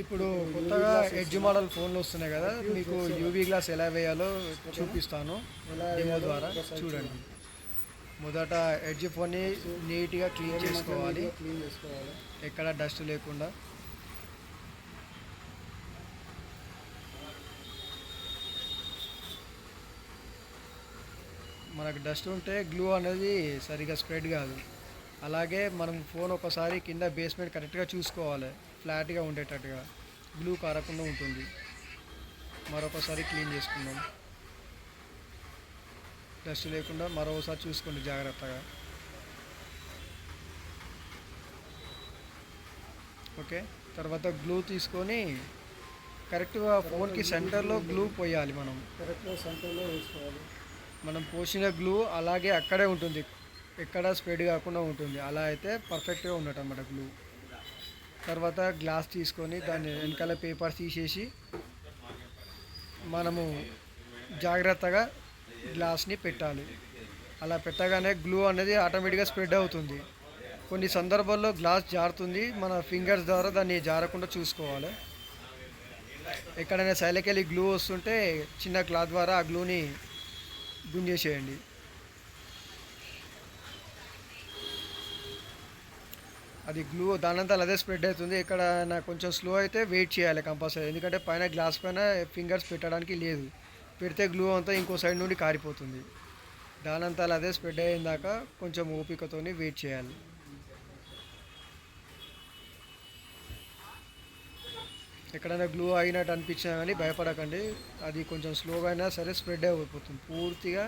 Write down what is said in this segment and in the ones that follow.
ఇప్పుడు కొత్తగా edge model ఫోన్లు వస్తున్నాయి కదా, మీకు యూవీ గ్లాస్ ఎలా వేయాలో చూపిస్తాను డెమో ద్వారా. చూడండి, మొదట ఎడ్జ్ ఫోన్ని నీట్గా క్లీన్ చేసుకోవాలి, ఎక్కడ డస్ట్ లేకుండా. మనకు డస్ట్ ఉంటే గ్లూ అనేది సరిగా స్ప్రెడ్ కాదు. అలాగే మనం ఫోన్ ఒకసారి కింద బేస్మెంట్ కరెక్ట్గా చూసుకోవాలి, ఫ్లాట్గా ఉండేటట్టుగా, గ్లూ కారకుండా ఉంటుంది. మరొకసారి క్లీన్ చేసుకుందాం, డస్ట్ లేకుండా మరోసారి చూసుకోండి జాగ్రత్తగా. ఓకే, తర్వాత గ్లూ తీసుకొని కరెక్ట్గా ఫోన్కి సెంటర్లో గ్లూ పోయాలి. మనం కరెక్ట్గా సెంటర్లో వేసుకోవాలి. మనం పోసిన గ్లూ అలాగే అక్కడే ఉంటుంది, ఎక్కడ స్ప్రెడ్ కాకుండా ఉంటుంది. అలా అయితే పర్ఫెక్ట్గా ఉన్నట్టు అన్నమాట గ్లూ. తర్వాత గ్లాస్ తీసుకొని దాన్ని వెనకాల పేపర్ తీసేసి మనము జాగ్రత్తగా గ్లాస్ని పెట్టాలి. అలా పెట్టగానే గ్లూ అనేది ఆటోమేటిక్గా స్ప్రెడ్ అవుతుంది. కొన్ని సందర్భాల్లో గ్లాస్ జారుతుంది, మన ఫింగర్స్ ద్వారా దాన్ని జారకుండా చూసుకోవాలి. ఎక్కడైనా సైలకెళ్ళి గ్లూ వస్తుంటే చిన్న క్లాత్ ద్వారా ఆ గ్లూని గుంజేసేయండి. అది గ్లూ దానంతా అదే స్ప్రెడ్ అవుతుంది. ఇక్కడ నాకు కొంచెం స్లో అయితే వెయిట్ చేయాలి కంపల్సరీ, ఎందుకంటే పైన గ్లాస్ పైన ఫింగర్స్ పెట్టడానికి లేదు. పెడితే గ్లూ అంతా ఇంకో సైడ్ నుండి కారిపోతుంది. దానంతా అదే స్ప్రెడ్ అయ్యేదాక కొంచెం ఓపికతోని వెయిట్ చేయాలి. ఎక్కడైనా గ్లూ అయినట్టు అనిపించినా కానీ భయపడకండి, అది కొంచెం స్లోగా అయినా సరే స్ప్రెడ్ అయిపోతుంది. పూర్తిగా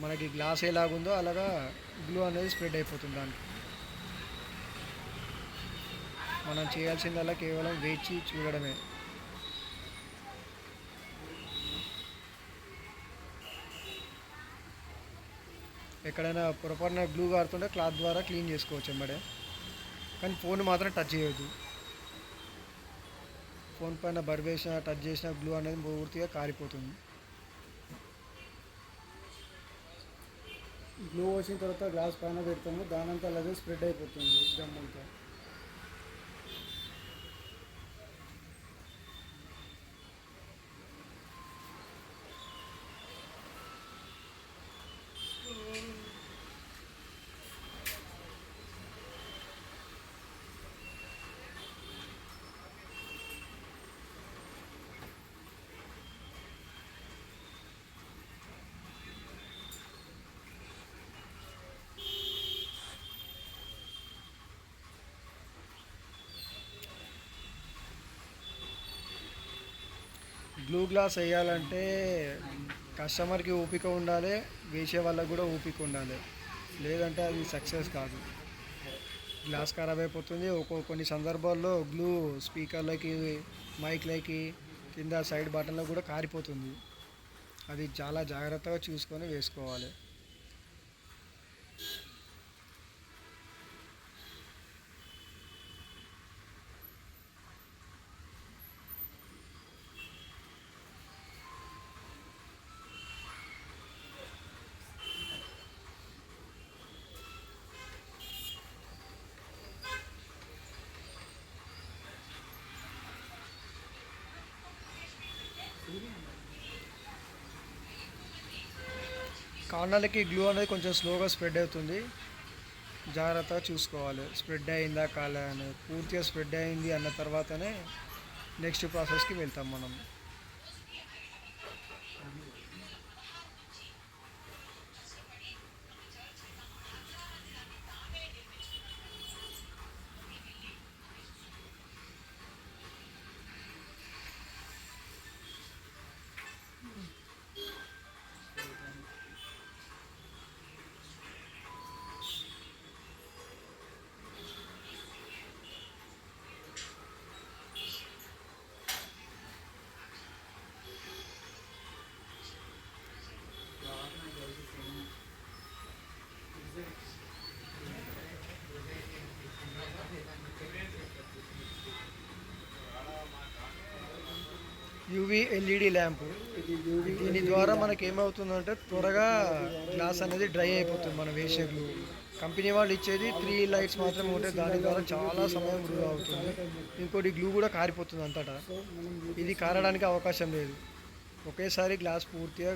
మనకి గ్లాస్ ఎలాగుందో అలాగా గ్లూ అనేది స్ప్రెడ్ అయిపోతుంది దానికి. మనం చేయాల్సిందల్లా కేవలం వేచి చూడడమే. ఎక్కడైనా పొరపాటున గ్లూ కారుతుంటే క్లాత్ ద్వారా క్లీన్ చేసుకోవచ్చు వెంబడే, కానీ ఫోన్ మాత్రం టచ్ చేయొద్దు. ఫోన్ పైన బర్వేసిన టచ్ చేసిన గ్లూ అనేది పూర్తిగా కారిపోతుంది. గ్లూ వచ్చిన తర్వాత గ్లాస్ పైన పెడతాము, దానంతా అదే స్ప్రెడ్ అయిపోతుంది గమ్మంతా. గ్లూ గ్లాస్ వేయాలంటే కస్టమర్కి ఓపిక ఉండాలి, వేసే వాళ్ళకు కూడా ఓపిక ఉండాలి, లేదంటే అది సక్సెస్ కాదు. గ్లాస్ ఖరాబ్ అయిపోతుంది. కొన్ని సందర్భాల్లో గ్లూ స్పీకర్లకి, మైక్లకి, కింద సైడ్ బటన్లో కూడా కారిపోతుంది. అది చాలా జాగ్రత్తగా చూసుకొని వేసుకోవాలి. కార్నర్లకి గ్లూ అనేది కొంచెం స్లోగా స్ప్రెడ్ అవుతుంది, జాగ్రత్తగా చూసుకోవాలి. స్ప్రెడ్ అయిందా కాలే అనేది, పూర్తిగా స్ప్రెడ్ అయింది అన్న తర్వాతనే నెక్స్ట్ ప్రాసెస్కి వెళ్తాం మనం. యూవీ ఎల్ఈడి ల్యాంపు, దీని ద్వారా మనకి ఏమవుతుందంటే త్వరగా గ్లాస్ అనేది డ్రై అయిపోతుంది మనం వేసే గ్లూ. కంపెనీ వాళ్ళు ఇచ్చేది 3 లైట్స్ మాత్రమే ఉంటాయి, దాని ద్వారా చాలా సమయం వృధా అవుతుంది. ఇంకోటి గ్లూ కూడా కారిపోతుంది అంతటా. సో మనం ఇది కారడానికి అవకాశం లేదు, ఒకేసారి గ్లాస్ పూర్తిగా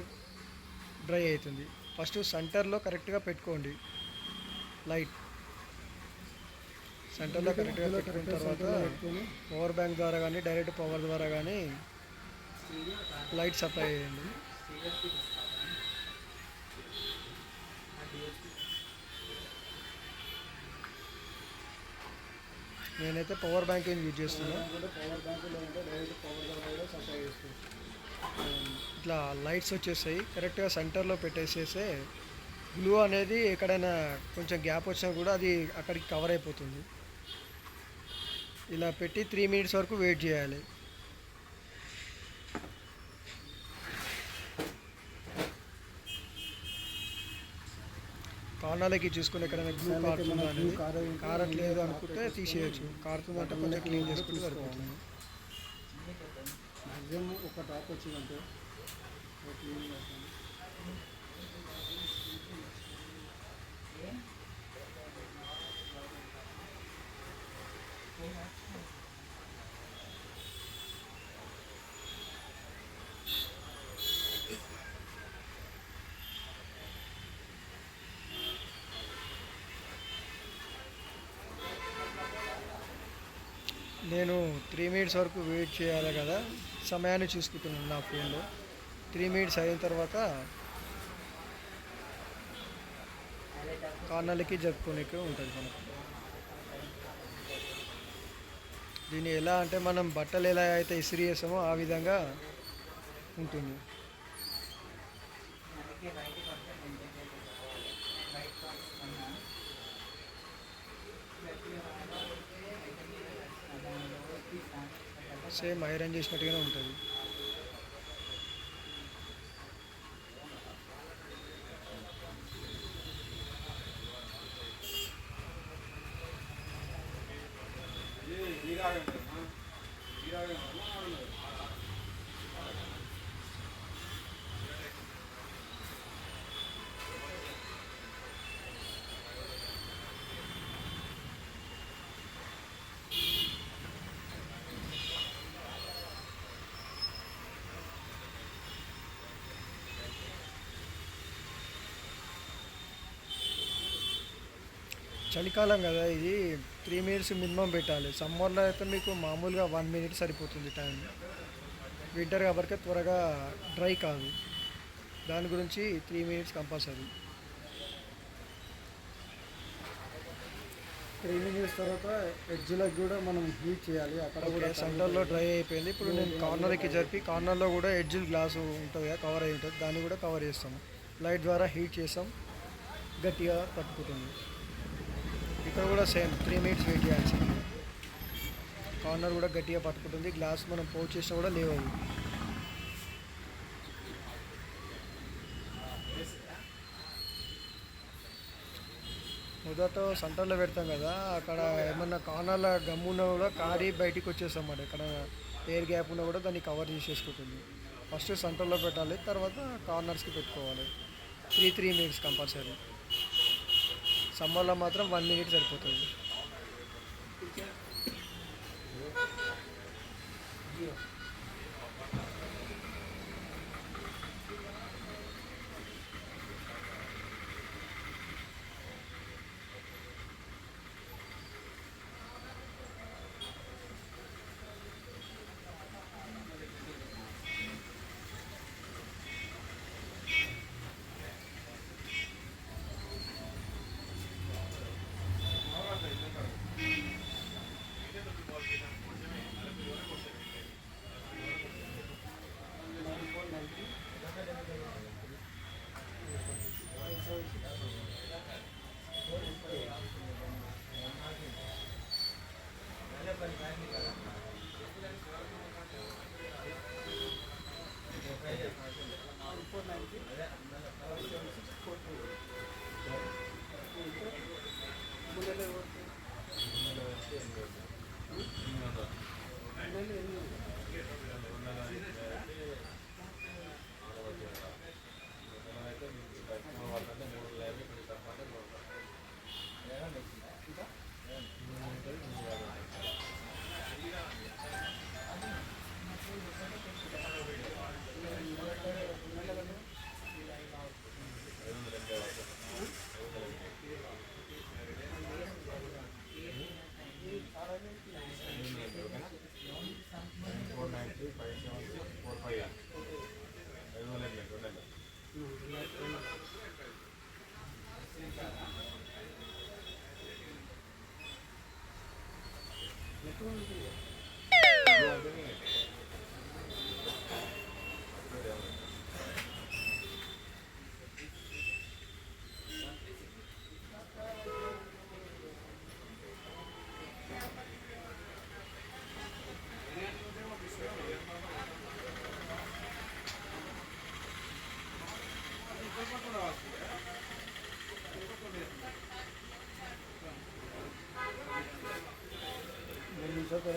డ్రై అవుతుంది. ఫస్ట్ సెంటర్లో కరెక్ట్గా పెట్టుకోండి లైట్. సెంటర్లో కరెక్ట్గా పెట్టుకున్న తర్వాత పెట్టుకొని పవర్ బ్యాంక్ ద్వారా కానీ డైరెక్ట్ పవర్ ద్వారా కానీ లైట్ సప్లై చేయండి. నేనైతే పవర్ బ్యాంక్ యూజ్ చేస్తున్నాను. కూడా పవర్ బ్యాంక్ లేదంటే డైరెక్ట్ పవర్ ద్వారా కూడా సప్లై చేసుకోవచ్చు. ఇట్లా లైట్స్ వచ్చేసాయి, కరెక్ట్గా సెంటర్లో పెట్టేసేస్తే గ్లూ అనేది ఎక్కడైనా కొంచెం గ్యాప్ వచ్చినా కూడా అది అక్కడికి కవర్ అయిపోతుంది. ఇలా పెట్టి 3 మినిట్స్ వరకు వెయిట్ చేయాలి. కార్నర్లకి చూసుకుని ఎక్కడైనా గ్లూ కారుతుందా అనేది, కారట్లేదు అనుకుంటే తీసేయచ్చు, కారుతుందంటే కొంచెం క్లీన్ చేసుకుంటే సరిపోతుంది. మ్యాక్సిమం ఒక టాప్ వచ్చిందంటే క్లీన్ చేస్తాను. నేను 3 మినిట్స్ వరకు వెయిట్ చేయాలి కదా, సమయాన్ని చూసుకుంటున్నాను నా ఫోన్లో. 3 మినిట్స్ అయిన తర్వాత కార్నర్లకి జరుపుకోనికి ఉంటుంది మనకు. దీన్ని ఎలా అంటే మనం బట్టలు ఎలా అయితే ఇస్త్రీ చేస్తామో ఆ విధంగా ఉంటుంది. సేమ్ ఐరన్ చేసినట్టుగానే ఉంటుంది. చలికాలం కదా, ఇది 3 మినిట్స్ మినిమం పెట్టాలి. సమ్మర్లో అయితే మీకు మామూలుగా 1 మినిట్ సరిపోతుంది టైం. వింటర్ కాబట్టి త్వరగా డ్రై కాదు, దాని గురించి 3 మినిట్స్ కంపల్సరీ. 3 మినిట్స్ తర్వాత ఎడ్జ్లకు కూడా మనం హీట్ చేయాలి. అక్కడ ఓకే, కూడా సెంటర్లో డ్రై అయిపోయింది. ఇప్పుడు నేను కార్నర్కి జరిపి కార్నర్లో కూడా ఎడ్జ్ గ్లాసు ఉంటుంది కదా, కవర్ అయి ఉంటుంది, దాన్ని కూడా కవర్ చేస్తాము. లైట్ ద్వారా హీట్ చేస్తాం, గట్టిగా పట్టుకుంటుంది. ఇక్కడ కూడా సేమ్ 3 మినిట్స్ వెయిట్ చేయాల్సింది. కార్నర్ కూడా గట్టిగా పట్టుకుంటుంది, గ్లాస్ మనం పౌచ్ చేసినా కూడా లేవదు. మొదట సెంటర్లో పెడతాం కదా, అక్కడ ఏమన్నా కార్నర్ల గమ్మున్నా కూడా కారి బయటికి వచ్చేస్తాం అన్నమాట. ఇక్కడ ఎయిర్ గ్యాప్ ఉన్నా కూడా దాన్ని కవర్ చేసేసుకుంటుంది. ఫస్ట్ సెంటర్లో పెట్టాలి, తర్వాత కార్నర్స్కి పెట్టుకోవాలి. 3 మినిట్స్ కంపల్సరీ. సమ్మర్లో మాత్రం 1 మినిట్ సరిపోతుంది.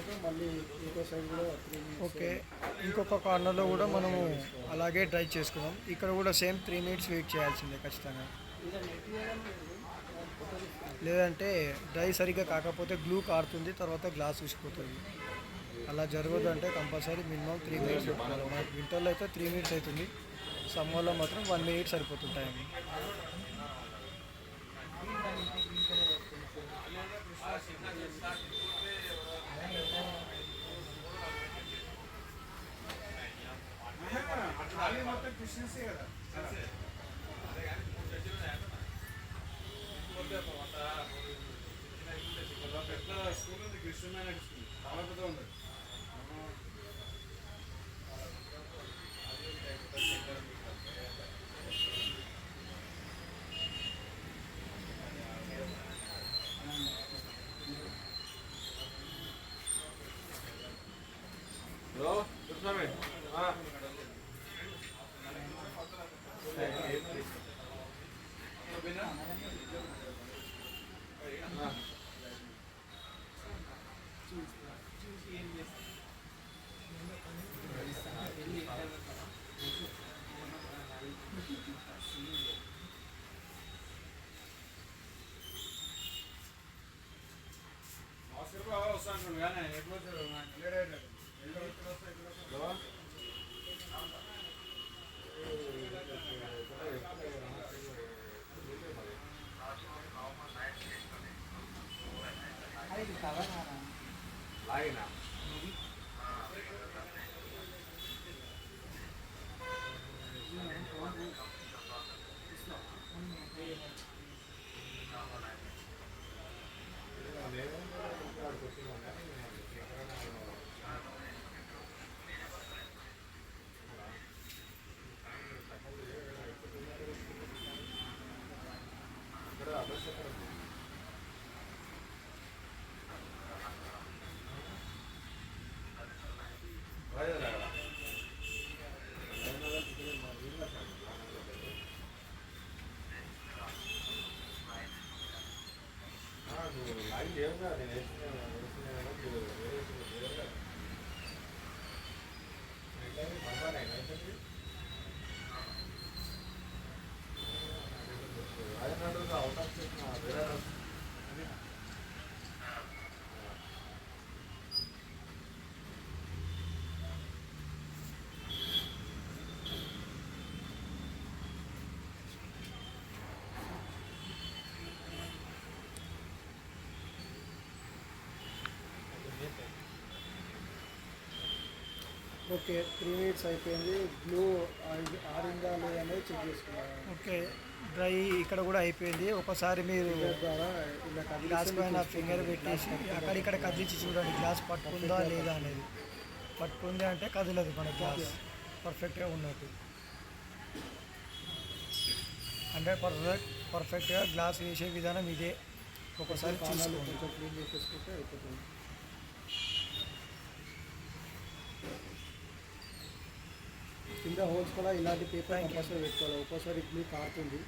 తర్వాత మళ్ళీ ఇంకో సైడ్ కూడా 3 మినిట్స్. ఓకే, ఇంకొక కార్నర్లో కూడా మనము అలాగే డ్రై చేసుకున్నాం. ఇక్కడ కూడా సేమ్ 3 మినిట్స్ వెయిట్ చేయాల్సిందే ఖచ్చితంగా. లేదంటే డ్రై సరిగ్గా కాకపోతే గ్లూ కారుతుంది, తర్వాత గ్లాస్ ఊసిపోతుంది. అలా జరగదు అంటే కంపల్సరీ మినిమం 3 మినిట్స్ పెట్టుకోవాలి. మనకి వింటర్లో అయితే 3 మినిట్స్ అవుతుంది, సమ్మర్లో మాత్రం 1 మినిట్ సరిపోతుంటాయి అవి. ఓకే, 3 మినిట్స్ అయిపోయింది. గ్లూ ఆరిందా లేదనేది చెక్ చేసుకున్నాను. ఓకే, డ్రై ఇక్కడ కూడా అయిపోయింది. ఒకసారి మీరు ఫింగర్ ద్వారా ఇలా గ్లాస్ కదిలిస్తే పైన ఫింగర్ పెట్టేసి అక్కడిక్కడ కదిలించి చూడండి గ్లాస్ పట్టుకుందా లేదా అనేది. పట్టుకుంది అంటే కదలదు మన గ్లాస్, పర్ఫెక్ట్గా ఉన్నట్టు. 100% పర్ఫెక్ట్గా గ్లాస్ వేసే విధానం ఇదే. ఒకసారి కార్నర్లు చూసుకోండి. కొంచెం క్లీన్ చేసేసుకుంటే అయిపోతుంది. కింద హోల్స్ కూడా ఇలాంటి పేపర్ కంపల్సరీ పెట్టుకోవాలి. ఒక్కోసారి గ్లూ కారుతుంది.